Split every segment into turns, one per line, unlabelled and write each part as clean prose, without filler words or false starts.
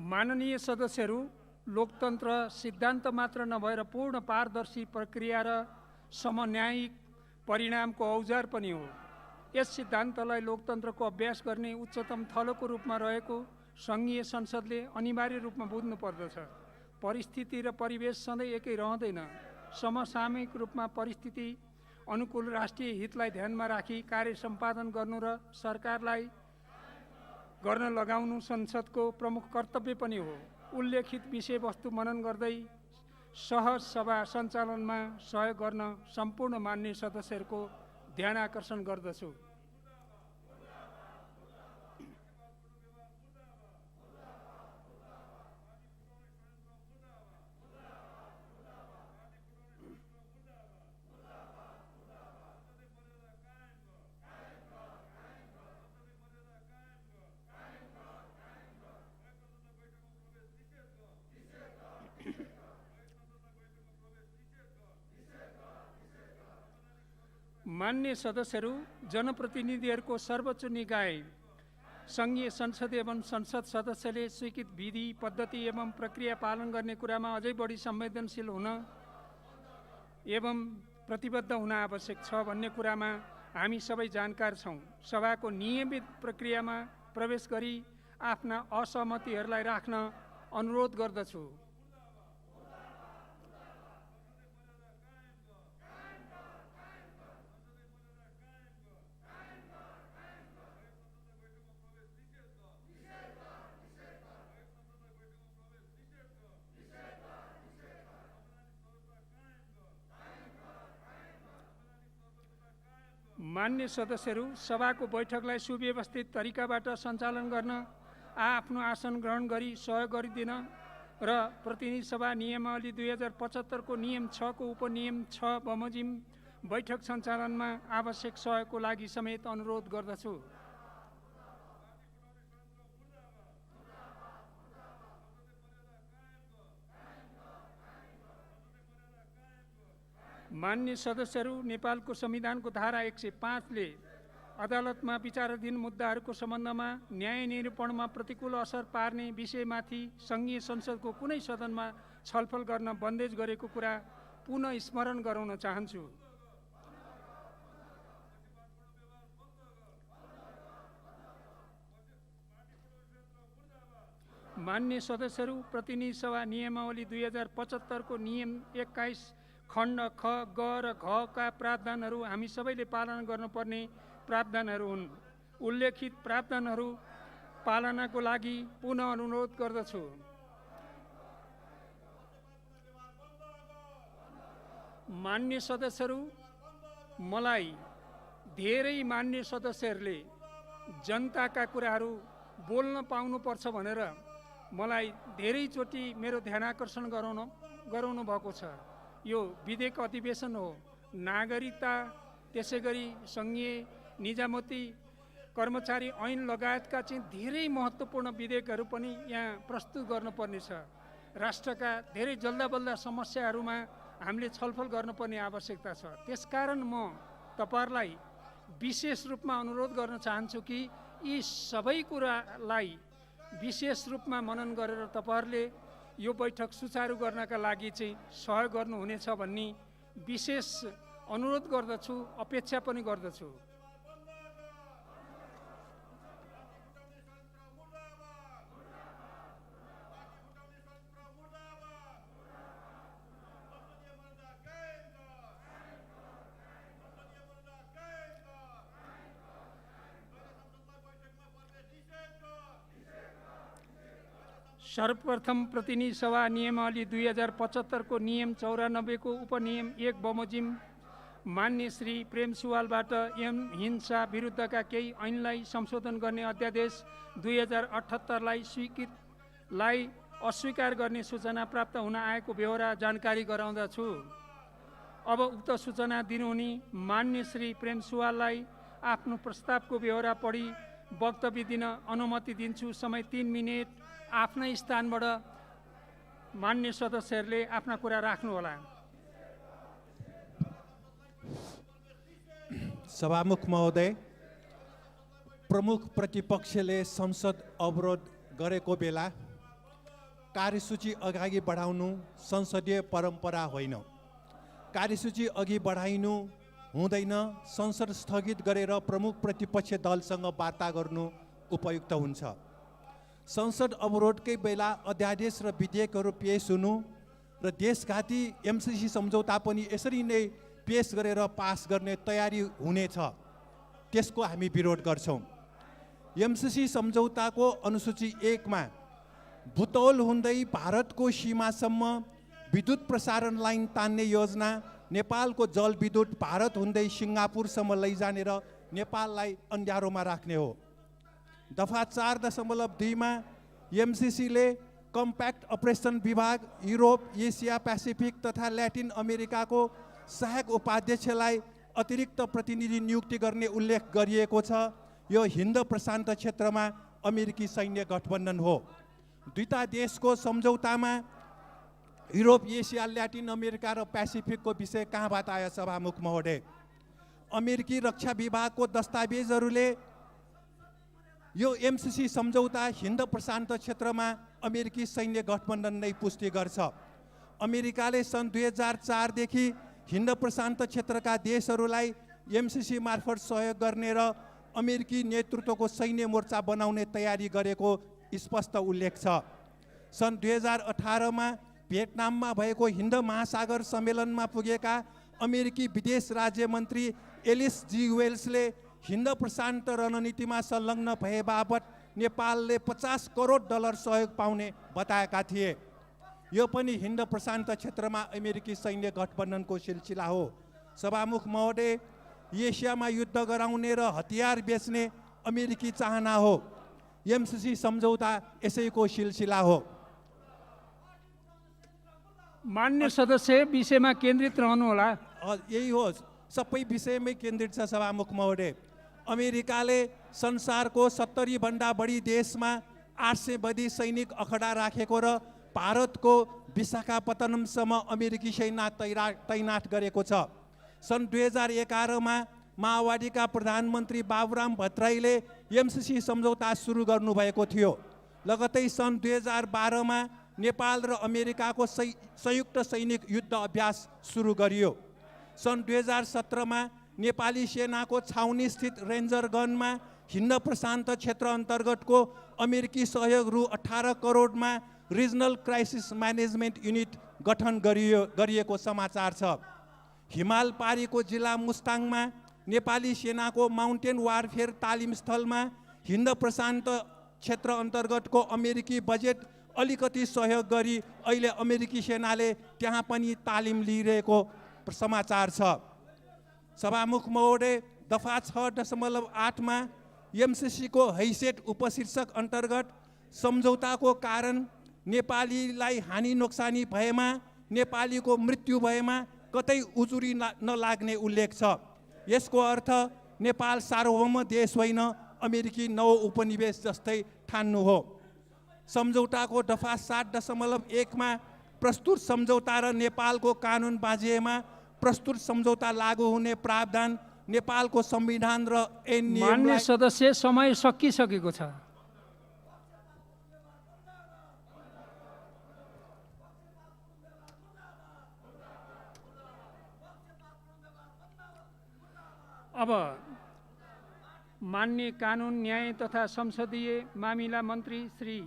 माननीय सदस्यहरू, लोकतन्त्र सिद्धान्त मात्र नभएर पूर्ण पारदर्शी प्रक्रिया र समन्यायिक परिणामको औजार पनि हो। यस सिद्धान्तलाई लोकतन्त्रको अभ्यास गर्ने उच्चतम थलोको रूपमा रहेको सङ्घीय संसदले अनिवार्य रूपमा बुझ्नु पर्दछ। परिस्थिति र परिवेश सधैँ एकै रहँदैन। समसामयिक रूपमा परिस्थिति अनुकूल राष्ट्रिय हितलाई ध्यानमा राखी कार्य सम्पादन गर्नु र सरकारलाई गर्न लगाउनु संसदको प्रमुख कर्तव्य पनि हो। उल्लेखित विषयवस्तु मनन गर्दै सहज सभा सञ्चालनमा सहयोग गर्न सम्पूर्ण मान्य सदस्यहरूको ध्यान आकर्षण गर्दछु। मान्य सदस्यहरू, जनप्रतिनिधिहरूको सर्वोच्च निकाय सङ्घीय संसद एवं संसद सदस्यले स्वीकृत विधि पद्धति एवं प्रक्रिया पालन गर्ने कुरामा अझै बढी संवेदनशील हुन एवं प्रतिबद्ध हुन आवश्यक छ भन्ने कुरामा हामी सबै जानकार छौँ। सभाको नियमित प्रक्रियामा प्रवेश गरी आफ्ना असहमतिहरूलाई राख्न अनुरोध गर्दछु। मान्य सदस्यहरू, सभाको बैठकलाई सुव्यवस्थित तरिकाबाट सञ्चालन गर्न आफ्नो आसन ग्रहण गरी सहयोग गरिदिन र प्रतिनिधि सभा नियमावली 2075 को नियम 6 को उपनियम 6 बमोजिम बैठक सञ्चालनमा आवश्यक सहयोगको लागि समेत अनुरोध गर्दछु। मान्य सदस्यहरू, नेपालको संविधानको धारा 105 ले अदालतमा विचाराधीन मुद्दाहरूको सम्बन्धमा न्याय निरूपणमा प्रतिकूल असर पार्ने विषयमाथि सङ्घीय संसदको कुनै सदनमा छलफल गर्न बन्देज गरेको कुरा पुनः स्मरण गराउन चाहन्छु। मान्य सदस्यहरू, प्रतिनिधि सभा नियमावली 2075 को नियम 21 खण्ड ख, ग र घ का प्रावधानहरू हामी सबैले पालना गर्नुपर्ने प्रावधानहरू हुन्। उल्लेखित प्रावधानहरू पालनाको लागि पुनः अनुरोध गर्दछु। मान्य सदस्यहरू, मलाई धेरै मान्य सदस्यहरूले जनताका कुराहरू बोल्न पाउनुपर्छ भनेर मलाई धेरैचोटि मेरो ध्यानाकर्षण गराउनु भएको छ। यो विधेयक अधिवेशन हो। नागरिकता, त्यसैगरी सङ्घीय निजामती कर्मचारी ऐन लगायतका चाहिँ धेरै महत्त्वपूर्ण विधेयकहरू पनि यहाँ प्रस्तुत गर्नुपर्नेछ। राष्ट्रका धेरै जल्दाबल्दा समस्याहरूमा हामीले छलफल गर्नुपर्ने आवश्यकता छ। त्यसकारण म तपाईहरुलाई विशेष रूपमा अनुरोध गर्न चाहन्छु कि यी सबै कुरालाई विशेष रूपमा मनन गरेर तपाईहरुले यो बैठक सुचारू गर्नका लागि चाहिँ सहयोग गर्नुहुनेछ भन्ने विशेष अनुरोध गर्दछु, अपेक्षा पनि गर्दछु। सर्वप्रथम प्रतिनिधि सभा नियमावली 2075 को नियम 94 को उपनियम 1 बमोजिम मान्य श्री प्रेम सुवालबाट हिंसा विरुद्धका केही ऐनलाई संशोधन गर्ने अध्यादेश 2078लाई अस्वीकार गर्ने सूचना प्राप्त हुन आएको बेहोरा जानकारी गराउँदछु। अब उक्त सूचना दिनुहुने मान्य श्री प्रेम सुवाललाई आफ्नो प्रस्तावको बेहोरा पढी वक्तव्य दिन अनुमति दिन्छु। समय 3 मिनेट। आफ्नै स्थानबाट मान्य सदस्यहरूले आफ्ना कुरा राख्नुहोला।
सभामुख महोदय, प्रमुख प्रतिपक्षले संसद अवरोध गरेको बेला कार्यसूची अगाडि बढाउनु संसदीय परम्परा होइन। कार्यसूची अघि बढाइनु हुँदैन। संसद स्थगित गरेर प्रमुख प्रतिपक्ष दलसँग वार्ता गर्नु उपयुक्त हुन्छ। संसद अवरोधकै बेला अध्यादेश र विधेयकहरू पेश हुनु र देशघाती एमसीसी सम्झौता पनि यसरी नै पेश गरेर पास गर्ने तयारी हुनेछ, त्यसको हामी विरोध गर्छौँ। एमसीसी सम्झौताको अनुसूची 1 मा बुतौल हुँदै भारतको सीमासम्म विद्युत प्रसारण लाइन तान्ने योजना, नेपालको जलविद्युत भारत हुँदै सिङ्गापुरसम्म लैजाने र नेपाललाई अन्ध्यारोमा राख्ने हो। दफा 4.2 मा एमसीसीले कम्प्याक्ट अपरेसन विभाग, युरोप, एसिया पेसिफिक तथा ल्याटिन अमेरिकाको सहायक उपाध्यक्षलाई अतिरिक्त प्रतिनिधि नियुक्ति गर्ने उल्लेख गरिएको छ। यो हिन्द प्रशान्त क्षेत्रमा अमेरिकी सैन्य गठबन्धन हो। दुईटा देशको सम्झौतामा युरोप, एसिया, ल्याटिन अमेरिका र पेसिफिकको विषय कहाँबाट आयो सभामुख महोदय? अमेरिकी रक्षा विभागको दस्तावेजहरूले यो एमसीसी सम्झौता हिन्द प्रशान्त क्षेत्रमा अमेरिकी सैन्य गठबन्धन नै पुष्टि गर्छ। अमेरिकाले सन् 2004 देखि हिन्द प्रशान्त क्षेत्रका देशहरूलाई एमसीसी मार्फत सहयोग गर्ने र अमेरिकी नेतृत्वको सैन्य मोर्चा बनाउने तयारी गरेको स्पष्ट उल्लेख छ। सन् 2018 मा भियतनाममा भएको हिन्द महासागर सम्मेलनमा पुगेका अमेरिकी विदेश राज्य मन्त्री एलिस जी वेल्सले हिन्द प्रशान्त रणनीतिमा संलग्न भए बापत नेपालले $50 करोड सहयोग पाउने बताएका थिए। यो पनि हिन्द प्रशान्त क्षेत्रमा अमेरिकी सैन्य गठबन्धनको सिलसिला हो। सभामुख महोदय, एसियामा युद्ध गराउने र हतियार बेच्ने अमेरिकी चाहना हो। एमसीसी सम्झौता यसैको सिलसिला हो।
मान्य सदस्य, विषयमा केन्द्रित रहनुहोला।
यही हो, सबै विषयमै केन्द्रित छ सभामुख महोदय। अमेरिकाले संसारको 70 भन्दा बढी देशमा 800 बढी सैनिक अखडा राखेको र भारतको विशाखापत्तनमसम्म अमेरिकी सेना तैनात गरेको छ। सन् 2011 मा माओवादीका प्रधानमन्त्री बाबुराम भट्टराईले एमसीसी सम्झौता सुरु गर्नुभएको थियो। लगतै सन् 2012 मा नेपाल र अमेरिकाको संयुक्त सैनिक युद्ध अभ्यास सुरु गरियो। सन् 2017 मा नेपाली सेनाको छाउनी स्थित रेन्जर गनमा हिन्द प्रशान्त क्षेत्र अन्तर्गतको अमेरिकी सहयोग रु 18 करोडमा रिजनल क्राइसिस म्यानेजमेन्ट युनिट गठन गरिएको समाचार छ। हिमाल पारीको जिल्ला मुस्ताङमा नेपाली सेनाको माउन्टेन वारफेयर तालिम स्थलमा हिन्द प्रशान्त क्षेत्र अन्तर्गतको अमेरिकी बजेट अलिकति सहयोग गरी अहिले अमेरिकी सेनाले त्यहाँ पनि तालिम लिइरहेको समाचार छ। सभामुख महोदय, दफा 6.8 मा एमसीसीको हैसियत उपशीर्षक अन्तर्गत सम्झौताको कारण नेपालीलाई हानि नोक्सानी भएमा, नेपालीको मृत्यु भएमा कतै उजुरी नलाग्ने उल्लेख छ। यसको अर्थ नेपाल सार्वभौम देश होइन, अमेरिकी नव उपनिवेश जस्तै ठान्नु हो। सम्झौताको दफा 7.1 मा प्रस्तुत सम्झौता र नेपालको कानुन बाँझिएमा प्रस्तुत सम्झौता लागू हुने प्रावधान नेपालको संविधान र ऐन नियमलाई।
मान्य सदस्य, समय सकिसकेको छ। अब मान्य कानुन, न्याय तथा संसदीय मामिला मन्त्री श्री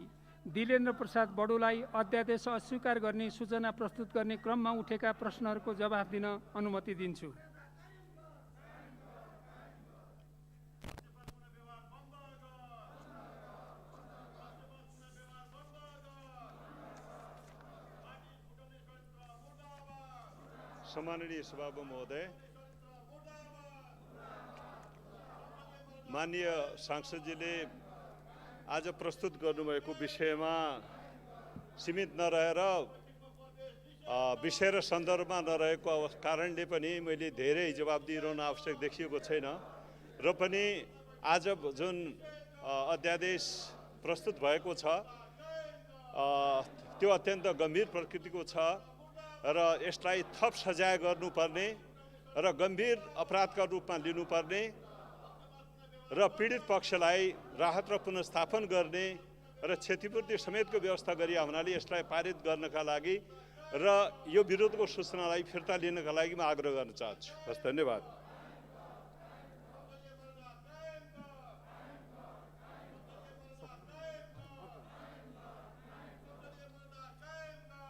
दिलेन्द्र प्रसाद बडुलाई अध्यादेश अस्वीकार गर्ने सूचना प्रस्तुत गर्ने क्रममा उठेका प्रश्नहरूको जवाफ दिन अनुमति दिन्छु।
सम्माननीय सभामुख महोदय, माननीय सांसदजीले आज प्रस्तुत गर्नुभएको विषयमा सीमित नरहेर विषय र सन्दर्भमा नरहेको कारणले पनि मैले धेरै जवाब दिइरहनु आवश्यक देखिएको छैन र पनि आज जुन अध्यादेश प्रस्तुत भएको छ त्यो अत्यन्त गम्भीर प्रकृतिको छ र यसलाई थप सजाय गर्नुपर्ने र गम्भीर अपराधका रूपमा लिनुपर्ने र पीडित पक्षलाई राहत र पुनर्स्थापन गर्ने र क्षतिपूर्ति समेतको व्यवस्था गरिया हुनाले यसलाई पारित गर्नका लागि र यो विरोधको सूचनालाई फिर्ता लिनका लागि म आग्रह गर्न चाहन्छु। हस्, धन्यवाद।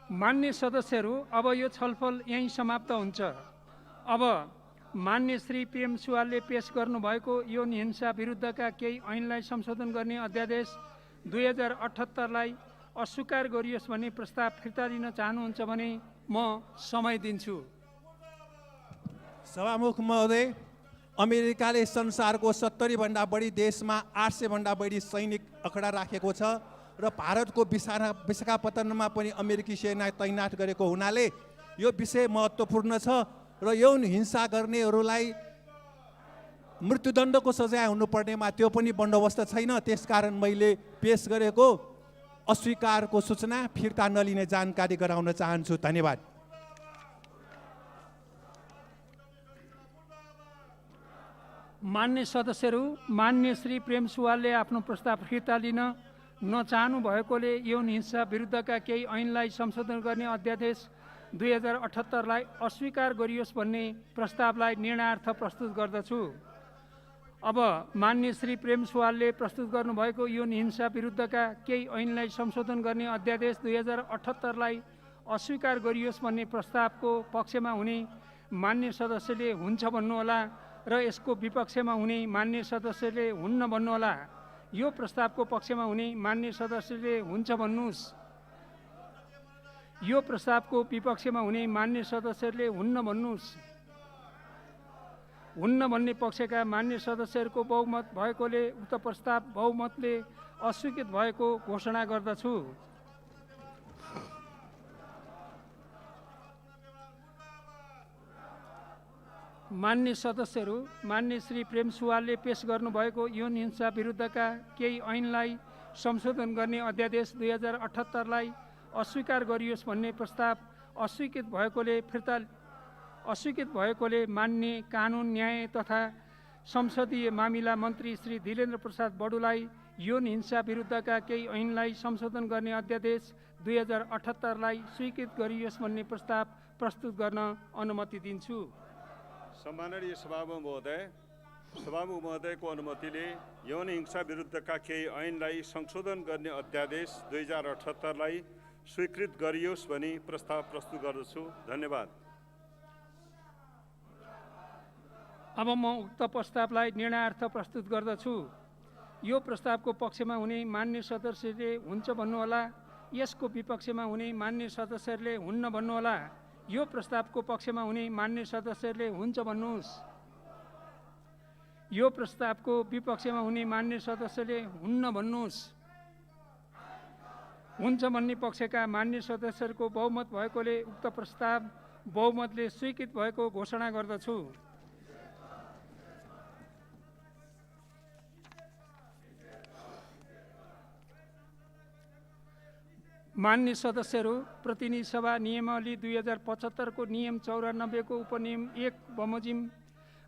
मान्य सदस्यहरू, अब यो छलफल यहीँ समाप्त हुन्छ। अब मान्य श्री प्रेम सुवालले पेश गर्नुभएको यौन हिंसा विरुद्धका केही ऐनलाई संशोधन गर्ने अध्यादेश 2078लाई अस्वीकार गरियोस् भन्ने प्रस्ताव फिर्ता लिन चाहनुहुन्छ भने म समय दिन्छु।
सभामुख महोदय, अमेरिकाले संसारको 70 भन्दा बढी देशमा 800 भन्दा बढी सैनिक अखडा राखेको छ र भारतको विशाखापत्तनमा पनि अमेरिकी सेना तैनात गरेको हुनाले यो विषय महत्त्वपूर्ण छ र यौन हिंसा गर्नेहरूलाई मृत्युदण्डको सजाय हुनुपर्नेमा त्यो पनि बन्दोबस्त छैन। त्यसकारण मैले पेश गरेको अस्वीकारको सूचना फिर्ता नलिने जानकारी गराउन चाहन्छु। धन्यवाद।
मान्य सदस्यहरू, मान्य श्री प्रेम सुवालले आफ्नो प्रस्ताव फिर्ता लिन नचाहनु भएकोले यौन हिंसा विरुद्धका केही ऐनलाई संशोधन गर्ने अध्यादेश 2078लाई अस्वीकार गरियोस् भन्ने प्रस्तावलाई निर्णयार्थ प्रस्तुत गर्दछु। अब मान्य श्री प्रेम सुवालले प्रस्तुत गर्नुभएको यौन हिंसा विरुद्धका केही ऐनलाई संशोधन गर्ने अध्यादेश 2078लाई अस्वीकार गरियोस् भन्ने प्रस्तावको पक्षमा हुने मान्य सदस्यले हुन्छ भन्नुहोला र यसको विपक्षमा हुने मान्य सदस्यले हुन्न भन्नुहोला। यो प्रस्तावको पक्षमा हुने मान्य सदस्यले हुन्छ भन्नुहोस्। यो प्रस्तावको विपक्षमा हुने मान्य सदस्यहरूले हुन्न भन्नुहोस्। हुन्न भन्ने पक्षका मान्य सदस्यहरूको बहुमत भएकोले उक्त प्रस्ताव बहुमतले अस्वीकृत भएको घोषणा गर्दछु। मान्य सदस्यहरू, मान्य श्री प्रेम सुवालले पेश गर्नुभएको यौन हिंसा विरुद्धका केही ऐनलाई संशोधन गर्ने अध्यादेश 2078लाई अस्वीकार गरियोस् भन्ने प्रस्ताव अस्वीकृत भएकोले मान्य कानुन, न्याय तथा संसदीय मामिला मन्त्री श्री धीरेन्द्र प्रसाद बडुलाई यौन हिंसा विरुद्धका केही ऐनलाई संशोधन गर्ने अध्यादेश 2078लाई स्वीकृत गरियोस् भन्ने प्रस्ताव प्रस्तुत गर्न अनुमति दिन्छु।
सम्माननीय सभामुख महोदयको अनुमतिले यौन हिंसा विरुद्धका केही ऐनलाई संशोधन गर्ने अध्यादेश 2078लाई स्वीकृत गरियोस् भनी प्रस्ताव प्रस्तुत गर्दछु। धन्यवाद।
अब म उक्त प्रस्तावलाई निर्णयार्थ प्रस्तुत गर्दछु। यो प्रस्तावको पक्षमा हुने मान्य सदस्यले हुन्छ भन्नुहोला। यसको विपक्षमा हुने मान्य सदस्यहरूले हुन्न भन्नुहोला। यो प्रस्तावको पक्षमा हुने मान्य सदस्यहरूले हुन्छ भन्नुहोस्। यो प्रस्तावको विपक्षमा हुने मान्य सदस्यले हुन्न भन्नुहोस्। हुन्छ भन्ने पक्षका मान्य सदस्यहरूको बहुमत भएकोले उक्त प्रस्ताव बहुमतले स्वीकृत भएको घोषणा गर्दछु। मान्य सदस्यहरू, प्रतिनिधि सभा नियमावली 2075 को नियम 94 को उपनियम 1 बमोजिम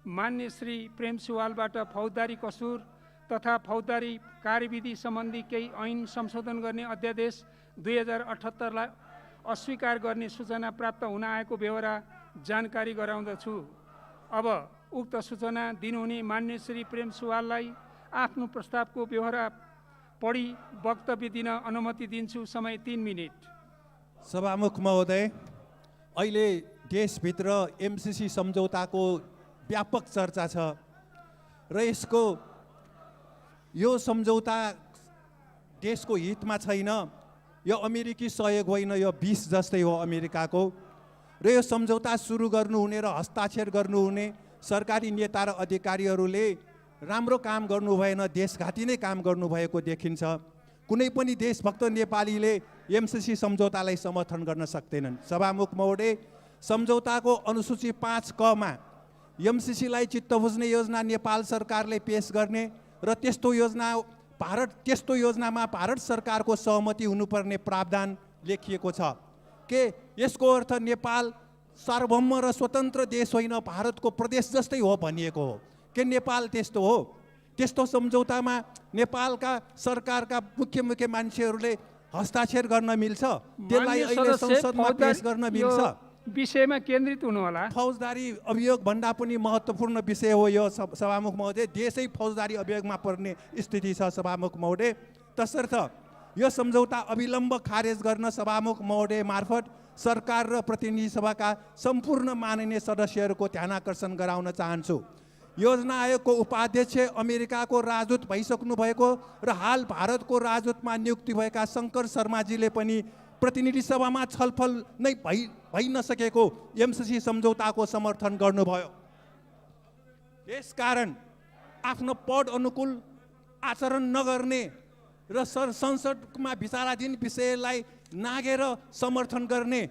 मान्य श्री प्रेम सुवालबाट फौजदारी कसुर तथा फौजदारी कार्यविधि सम्बन्धी केही ऐन संशोधन गर्ने अध्यादेश 2078लाई अस्वीकार गर्ने सूचना प्राप्त हुन आएको बेहोरा जानकारी गराउँदछु। अब उक्त सूचना दिनुहुने मान्य श्री प्रेम सुवाललाई आफ्नो प्रस्तावको बेहोरा पढी वक्तव्य दिन अनुमति दिन्छु। समय 3 मिनेट।
सभामुख महोदय, अहिले देशभित्र एमसीसी सम्झौताको व्यापक चर्चा छ र यो सम्झौता देशको हितमा छैन। यो अमेरिकी सहयोग होइन, यो विष जस्तै हो अमेरिकाको। र यो सम्झौता सुरु गर्नुहुने र हस्ताक्षर गर्नुहुने सरकारी नेता र अधिकारीहरूले राम्रो काम गर्नु भएन, देशघाती नै काम गर्नुभएको देखिन्छ। कुनै पनि देशभक्त नेपालीले एमसीसी सम्झौतालाई समर्थन गर्न सक्दैनन्। सभामुख महोदय, सम्झौताको अनुसूची 5 क मा एमसीसीलाई चित्त बुझ्ने योजना नेपाल सरकारले पेश गर्ने र त्यस्तो योजनामा भारत सरकारको सहमति हुनुपर्ने प्रावधान लेखिएको छ। के यसको अर्थ नेपाल सार्वभौम र स्वतन्त्र देश होइन, भारतको प्रदेश जस्तै हो भनिएको हो? के नेपाल त्यस्तो हो? त्यस्तो सम्झौतामा नेपालका सरकारका मुख्य मान्छेहरूले हस्ताक्षर गर्न मिल्छ? त्यसलाई
मान्य
अहिले
सदस्य,
संसदमा पेश गर्न मिल्छ?
यो विषयमा केन्द्रित हुनु होला।
फौजदारी अभियोग भन्दा पनि महत्त्वपूर्ण विषय हो यो सभामुख महोदय। देशै फौजदारी अभियोगमा पर्ने स्थिति छ सभामुख महोदय। तसर्थ यो सम्झौता अविलम्ब खारेज गर्न सभामुख महोदय मार्फत सरकार र प्रतिनिधि सभाका सम्पूर्ण माननीय सदस्यहरूको ध्यानाकर्षण गराउन चाहन्छु। योजना आयोगको उपाध्यक्ष अमेरिकाको राजदूत भइसक्नु भएको र हाल भारतको राजदूतमा नियुक्ति भएका शङ्कर शर्माजीले पनि प्रतिनिधि सभामा छलफल नै भइ नसकेको एमसिसी सम्झौताको समर्थन गर्नुभयो। यसकारण आफ्नो पद अनुकूल आचरण नगर्ने र संसदमा विचाराधीन विषयलाई नागेर समर्थन गर्ने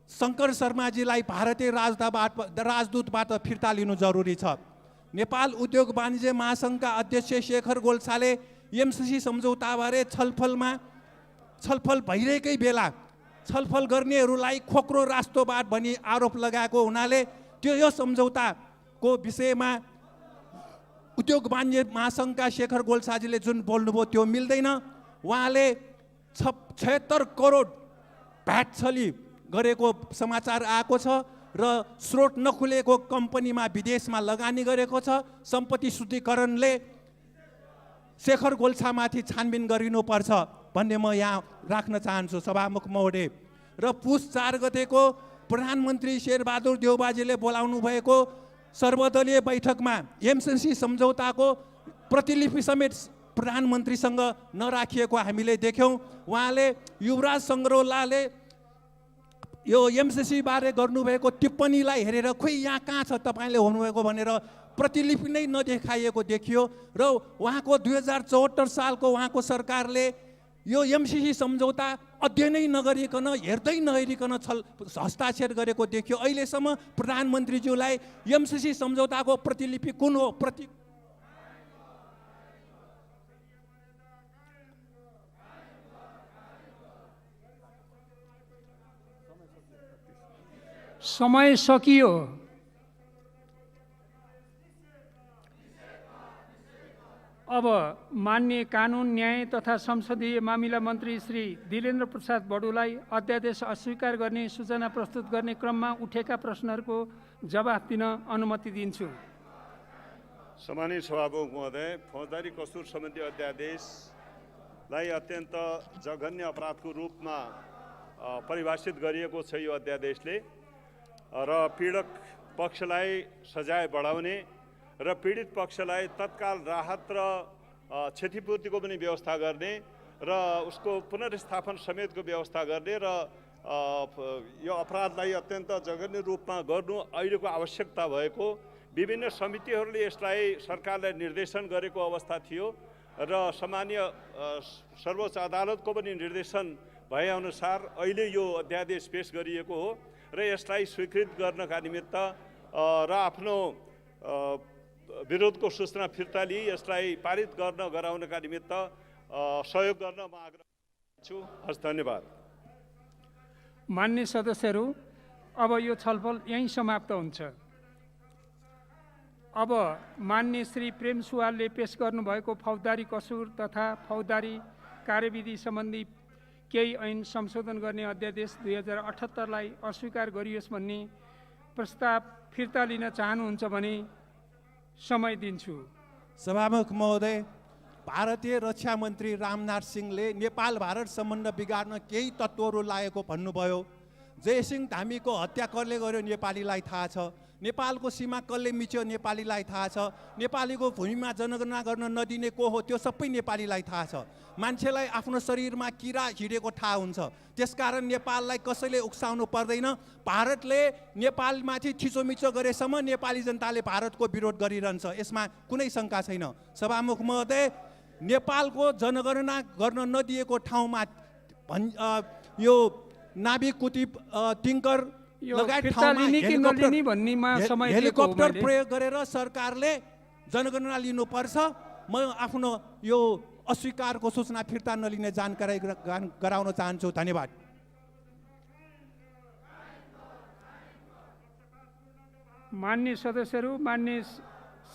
शङ्कर शर्माजीलाई भारतीय राजदूतबाट फिर्ता लिनु जरुरी छ। नेपाल उद्योग वाणिज्य महासङ्घका अध्यक्ष शेखर गोल्छाले एमसिसी सम्झौताबारे छलफल भइरहेकै बेला छलफल गर्नेहरूलाई खोक्रो राष्ट्रवाद भनी आरोप लगाएको हुनाले यो सम्झौताको विषयमा उद्योग वाणिज्य महासङ्घका शेखर गोल्छाजीले जुन बोल्नुभयो त्यो मिल्दैन। उहाँले 76 करोड भ्याट छली गरेको समाचार आएको छ र स्रोत नखुलेको कम्पनीमा विदेशमा लगानी गरेको छ। सम्पत्ति शुद्धिकरणले शेखर गोल्छामाथि छानबिन गरिनुपर्छ भन्ने म यहाँ राख्न चाहन्छु सभामुख महोदय। र पुस 4 गतेको प्रधानमन्त्री शेरबहादुर देउबाजीले बोलाउनु भएको सर्वदलीय बैठकमा एमसिसी सम्झौताको प्रतिलिपि समेत प्रधानमन्त्रीसँग नराखिएको हामीले देख्यौँ। उहाँले युवराज सङ्ग्रौलाले यो एमसिसी बारे गर्नुभएको टिप्पणीलाई हेरेर खोइ यहाँ कहाँ छ तपाईँले हुनुभएको भनेर प्रतिलिपि नै नदेखाइएको देखियो र उहाँको 2074 सालको उहाँको सरकारले यो एमसिसी सम्झौता अध्ययनै नगरिकन हेर्दै नहेरिकन हस्ताक्षर गरेको देखियो। अहिलेसम्म प्रधानमन्त्रीज्यूलाई एमसिसी सम्झौताको प्रतिलिपि कुन हो?
समय सकियो। अब माननीय कानुन न्याय तथा संसदीय मामिला मन्त्री श्री दिलेन्द्र प्रसाद बडुलाई अध्यादेश अस्वीकार गर्ने सूचना प्रस्तुत गर्ने क्रममा उठेका प्रश्नहरूको जवाफ दिन अनुमति दिन्छु।
सम्मानित सभामुख महोदय, फौजदारी कसुर सम्बन्धी अध्यादेशलाई अत्यन्त जघन्य अपराधको रूपमा परिभाषित गरिएको छ यो अध्यादेशले र पीडक पक्षलाई सजाय बढाउने र पीडित पक्षलाई तत्काल राहत र क्षतिपूर्तिको पनि व्यवस्था गर्ने र उसको पुनर्स्थापन समेतको व्यवस्था गर्ने र यो अपराधलाई अत्यन्त जघन्य रूपमा गर्नु अहिलेको आवश्यकता भएको विभिन्न समितिहरूले यसलाई सरकारलाई निर्देशन गरेको अवस्था थियो र सामान्य सर्वोच्च अदालतको पनि निर्देशन भएअनुसार अहिले यो अध्यादेश पेश गरिएको हो र यसलाई स्वीकृत गर्नका निमित्त र आफ्नो विरोधको सूचना फिर्ता लिई यसलाई पारित गराउनका निमित्त सहयोग गर्न म आग्रह गर्छु। हस्, धन्यवाद।
मान्य सदस्यहरू, अब यो छलफल यहीँ समाप्त हुन्छ। अब मान्य श्री प्रेम सुवालले पेश गर्नुभएको फौजदारी कसुर तथा फौजदारी कार्यविधि सम्बन्धी केही ऐन संशोधन गर्ने अध्यादेश 2078लाई अस्वीकार गरियोस् भन्ने प्रस्ताव फिर्ता लिन चाहनुहुन्छ भने समय दिन्छु।
सभामुख महोदय, भारतीय रक्षा मन्त्री राजनाथ सिंहले नेपाल भारत सम्बन्ध बिगार्न केही तत्त्वहरू लागेको भन्नुभयो। जयसिंह धामीको हत्या कसले गर्यो नेपालीलाई थाहा छ। नेपालको सीमा कसले मिच्यो नेपालीलाई थाहा छ। नेपालीको भूमिमा जनगणना गर्न नदिने को हो त्यो सबै नेपालीलाई थाहा छ। मान्छेलाई आफ्नो शरीरमा किरा हिँडेको थाहा हुन्छ। त्यसकारण नेपाललाई कसैले उक्साउनु पर्दैन। भारतले नेपालमाथि थिचोमिचो गरेसम्म नेपाली जनताले भारतको विरोध गरिरहन्छ, यसमा कुनै शङ्का छैन। सभामुख महोदय, नेपालको जनगणना गर्न नदिएको ठाउँमा यो नाभिक कुतिप टिङ्कर लगायत ठाउँमा हेलिकप्टर प्रयोग गरेर सरकारले जनगणना लिनुपर्छ। म आफ्नो यो अस्वीकारको सूचना फिर्ता नलिने जानकारी गराउन चाहन्छु। धन्यवाद।
मान्य सदस्यहरू, मान्य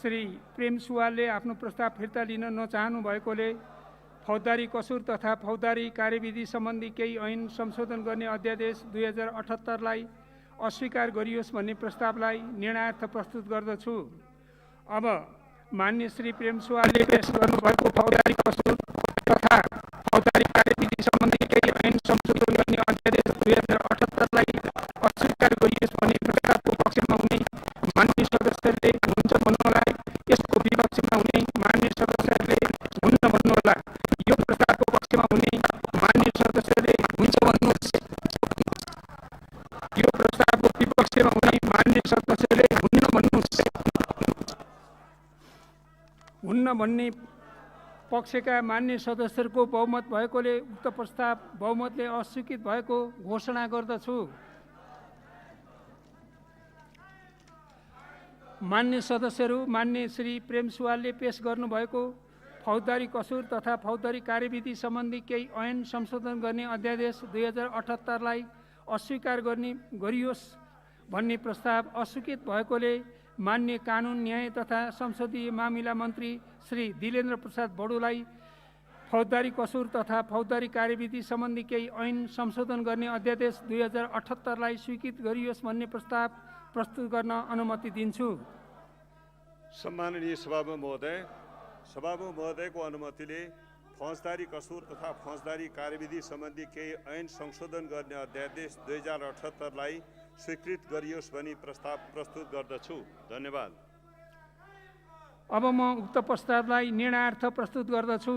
श्री प्रेम सुवालले आफ्नो प्रस्ताव फिर्ता लिन नचाहनु भएकोले फौजदारी कसुर तथा फौजदारी कार्यविधि सम्बन्धी केही ऐन संशोधन गर्ने अध्यादेश 2078लाई अस्वीकार गरियोस् भन्ने प्रस्तावलाई निर्णयार्थ प्रस्तुत गर्दछु। अब माननीय श्री प्रेम सुवालले पेश गर्नुभएको फौजदारी कसुर तथा फौजदारी कार्यविधि सम्बन्धी केही ऐन संशोधन गर्ने अध्यादेश 2078लाई अस्वीकार गरियोस् भन्ने प्रस्तावको पक्षमा हुने माननीय सदस्यहरूले हुन्छ भन्नुहोला, यसको विपक्षमा हुने माननीय सदस्यहरूले हुन्न भन्नुहोला। यो प्रस्तावको पक्षमा हुने माननीय सदस्यहरूले हुन्छ भन्नुहोस्। यो प्रस्तावको विपक्षमा हुने माननीय सदस्यहरूले हुन्न भन्नुहोस्। हुन्न भन्ने पक्षका मान्य सदस्यहरूको बहुमत भएकोले उक्त प्रस्ताव बहुमतले अस्वीकृत भएको घोषणा गर्दछु। मान्य सदस्यहरू, मान्य श्री प्रेम सुवालले पेश गर्नुभएको फौजदारी कसुर तथा फौजदारी कार्यविधि सम्बन्धी केही ऐन संशोधन गर्ने अध्यादेश 2078लाई अस्वीकार गरियोस् भन्ने प्रस्ताव अस्वीकृत भएकोले मान्य कानुन न्याय तथा संसदीय मामिला मन्त्री श्री दिलेन्द्र प्रसाद बडुलाई फौजदारी कसुर तथा फौजदारी कार्यविधि सम्बन्धी केही ऐन संशोधन गर्ने अध्यादेश 2078लाई स्वीकृत गरियोस् भन्ने प्रस्ताव प्रस्तुत गर्न अनुमति दिन्छु।
सम्माननीय सभामुख महोदयको अनुमतिले फौजदारी कसुर तथा फौजदारी कार्यविधि सम्बन्धी केही ऐन संशोधन गर्ने अध्यादेश 2078लाई स्वीकृत गरियोस् भनी प्रस्ताव प्रस्तुत गर्दछु। धन्यवाद।
अब म उक्त प्रस्तावलाई निर्णयार्थ प्रस्तुत गर्दछु।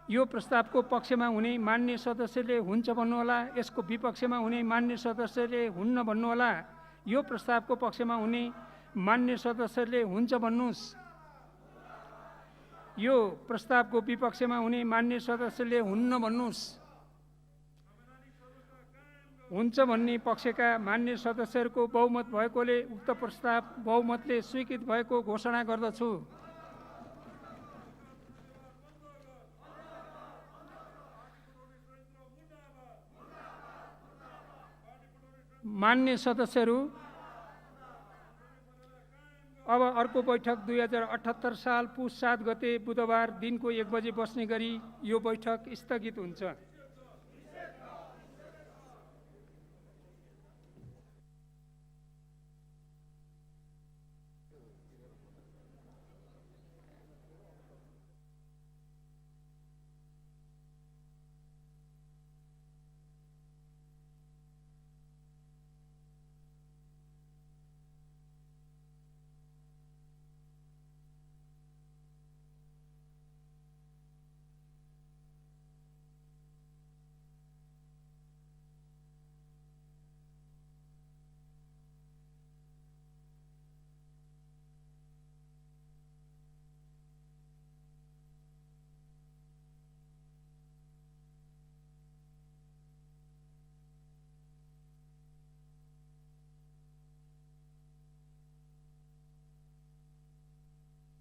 यो प्रस्तावको पक्षमा हुने मान्य सदस्यले हुन्छ भन्नुहोला, यसको विपक्षमा हुने मान्य सदस्यले हुन्न भन्नुहोला। यो प्रस्तावको पक्षमा हुने मान्य सदस्यले हुन्छ भन्नुहोस्। यो प्रस्तावको विपक्षमा हुने मान्य सदस्यले हुन्न भन्नुहोस्। हुन्छ भन्ने पक्षका मान्य सदस्यहरूको बहुमत भएकोले उक्त प्रस्ताव बहुमतले स्वीकृत भएको घोषणा गर्दछु। मान्य सदस्यहरू, अब अर्को बैठक 2078 साल पुस 7 गते बुधबार दिनको 1 बजे बस्ने गरी यो बैठक स्थगित हुन्छ।